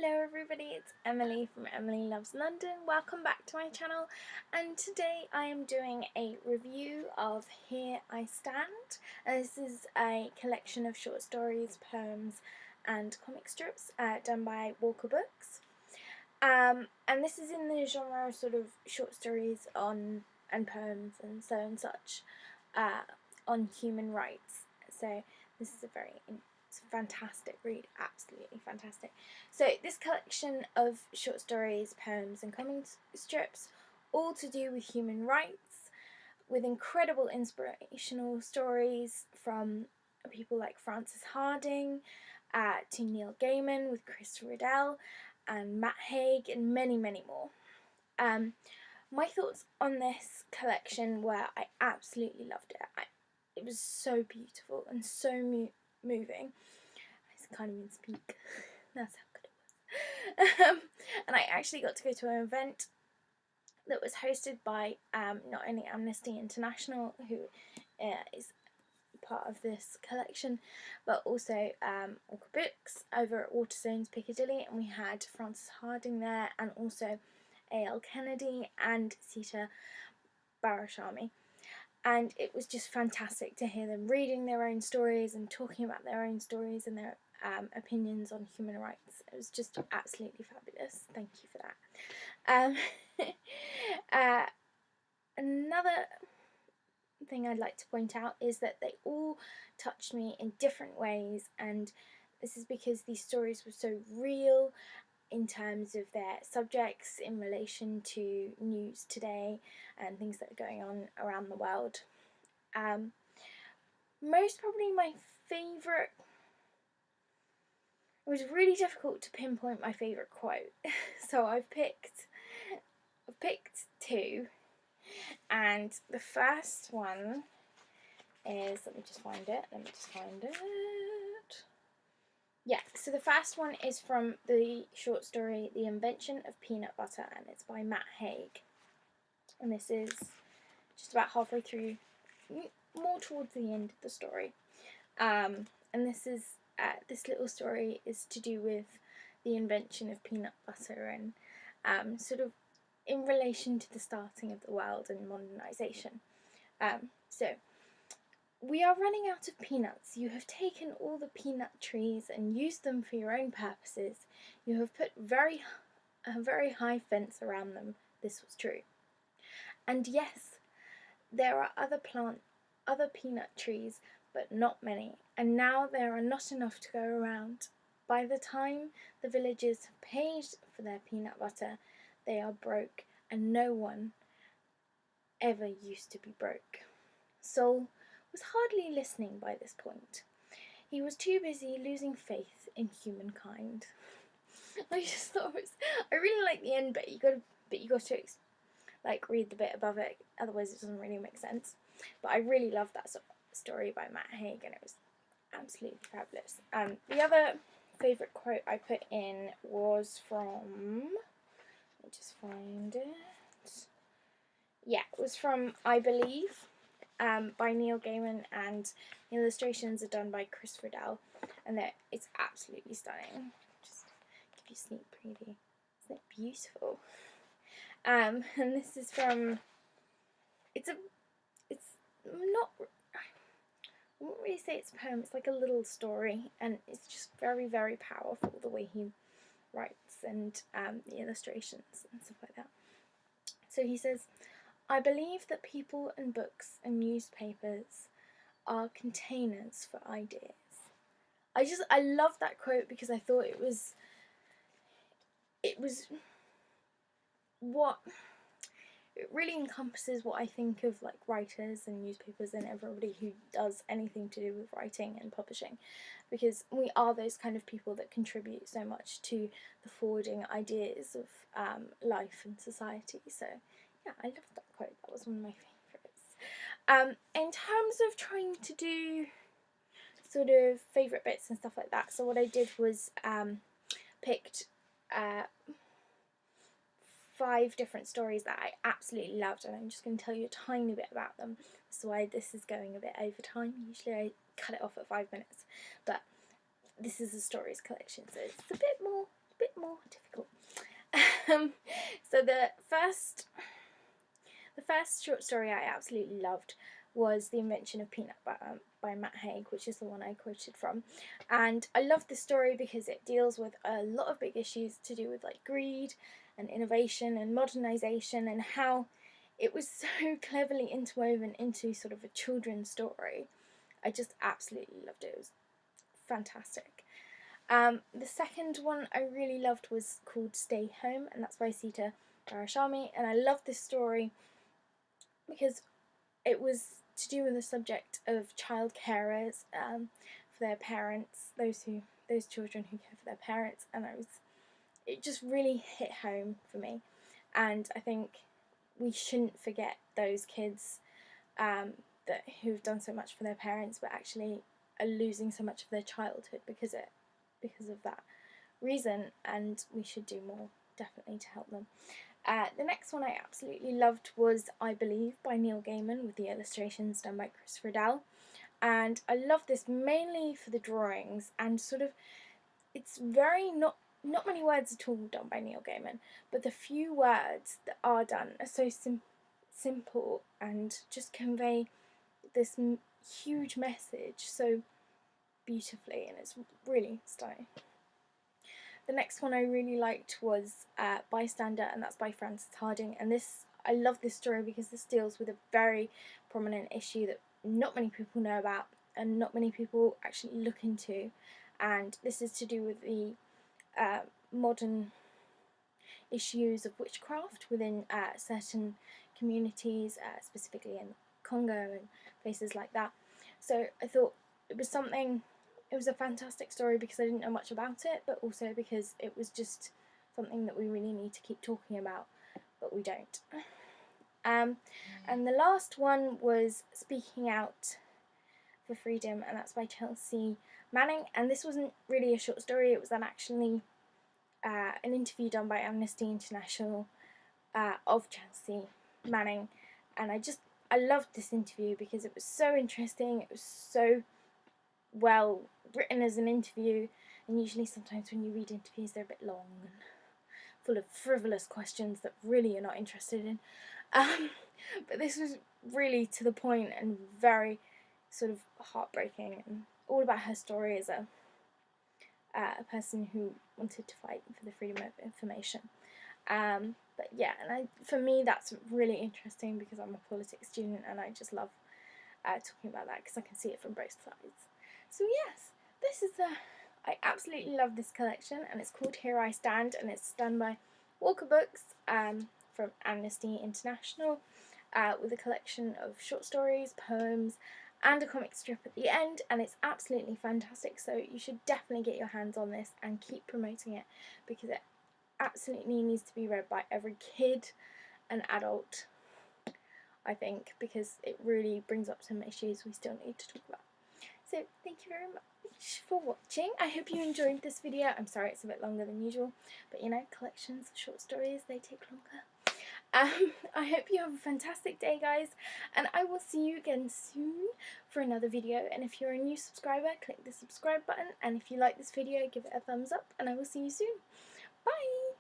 Hello everybody, it's Emily from Emily Loves London. Welcome back to my channel, and today I am doing a review of Here I Stand. And this is a collection of short stories, poems and comic strips done by Walker Books. And this is in the genre of sort of short stories on and poems and so and such on human rights. So this is it's a fantastic read, absolutely fantastic. So this collection of short stories, poems and comic strips, all to do with human rights, with incredible inspirational stories from people like Frances Hardinge to Neil Gaiman with Chris Riddell and Matt Haig and many, many more. My thoughts on this collection were I absolutely loved it. It was so beautiful and so moving. I can't even speak. That's how good it was. And I actually got to go to an event that was hosted by not only Amnesty International, who is part of this collection, but also Walker Books over at Waterstones Piccadilly, and we had Frances Hardinge there, and also A.L. Kennedy and Sita Barashami. And it was just fantastic to hear them reading their own stories and talking about their own stories and their opinions on human rights. It was just absolutely fabulous. Thank you for that. Another thing I'd like to point out is that they all touched me in different ways, and this is because these stories were so real in terms of their subjects in relation to news today and things that are going on around the world. Most probably my favourite, it was really difficult to pinpoint my favourite quote, so I've picked two, and the first one is, let me just find it. Yeah, so the first one is from the short story The Invention of Peanut Butter, and it's by Matt Haig. And this is just about halfway through, more towards the end of the story. And this little story is to do with the invention of peanut butter and sort of in relation to the starting of the world and modernisation. So, we are running out of peanuts. You have taken all the peanut trees and used them for your own purposes. You have put a very high fence around them. This was true. And yes, there are other peanut trees, but not many. And now there are not enough to go around. By the time the villagers have paid for their peanut butter, they are broke, and no one ever used to be broke. Sol was hardly listening by this point. He was too busy losing faith in humankind. I just thought I really like the end bit. You got to like read the bit above it, otherwise it doesn't really make sense. But I really loved that story by Matt Haig, and it was absolutely fabulous. The other favourite quote I put in was from, let me just find it. Yeah, it was from I Believe, by Neil Gaiman, and the illustrations are done by Chris Riddell, and it's absolutely stunning. Just give you a sneak preview. Isn't it beautiful? And this is from, it's not, I wouldn't really say it's a poem, it's like a little story, and it's just very, very powerful the way he writes and the illustrations and stuff like that. So he says, I believe that people and books and newspapers are containers for ideas. I love that quote because I thought it was what it really encompasses what I think of like writers and newspapers and everybody who does anything to do with writing and publishing, because we are those kind of people that contribute so much to the forwarding ideas of life and society. So yeah, I loved that quote. That was one of my favourites. In terms of trying to do sort of favourite bits and stuff like that, so what I did was picked 5 different stories that I absolutely loved, and I'm just going to tell you a tiny bit about them. That's why this is going a bit over time. Usually I cut it off at 5 minutes, but this is a stories collection, so it's a bit more difficult. So the first short story I absolutely loved was The Invention of Peanut Butter by Matt Haig, which is the one I quoted from. And I love this story because it deals with a lot of big issues to do with like greed and innovation and modernization, and how it was so cleverly interwoven into sort of a children's story. I just absolutely loved it. It was fantastic. The second one I really loved was called Stay Home, and that's by Sita Barashami, and I love this story because it was to do with the subject of child carers for their parents, those children who care for their parents, and it just really hit home for me. And I think we shouldn't forget those kids who've done so much for their parents but actually are losing so much of their childhood because of that reason, and we should do more definitely to help them. The next one I absolutely loved was I Believe by Neil Gaiman, with the illustrations done by Christopher Dell. And I love this mainly for the drawings, and sort of it's very not many words at all done by Neil Gaiman, but the few words that are done are so simple and just convey this huge message so beautifully, and it's really stunning. The next one I really liked was Bystander, and that's by Frances Harding. And I love this story because this deals with a very prominent issue that not many people know about and not many people actually look into. And this is to do with the modern issues of witchcraft within certain communities, specifically in Congo and places like that. So I thought it was a fantastic story because I didn't know much about it, but also because it was just something that we really need to keep talking about, but we don't. And the last one was Speaking Out for Freedom, and that's by Chelsea Manning. And this wasn't really a short story, it was actually an interview done by Amnesty International of Chelsea Manning. And I loved this interview because it was so interesting, it was so well written as an interview, and usually sometimes when you read interviews they're a bit long and full of frivolous questions that really you're not interested in. But this was really to the point and very sort of heartbreaking, and all about her story as a person who wanted to fight for the freedom of information. But yeah, and for me that's really interesting because I'm a politics student and I just love talking about that because I can see it from both sides. So yes, I absolutely love this collection, and it's called Here I Stand, and it's done by Walker Books from Amnesty International, with a collection of short stories, poems, and a comic strip at the end, and it's absolutely fantastic. So you should definitely get your hands on this and keep promoting it because it absolutely needs to be read by every kid and adult, I think, because it really brings up some issues we still need to talk about. So thank you very much for watching. I hope you enjoyed this video. I'm sorry it's a bit longer than usual, but you know, collections of short stories, they take longer. I hope you have a fantastic day, guys, and I will see you again soon for another video. And if you're a new subscriber, click the subscribe button, and if you like this video, give it a thumbs up, and I will see you soon. Bye!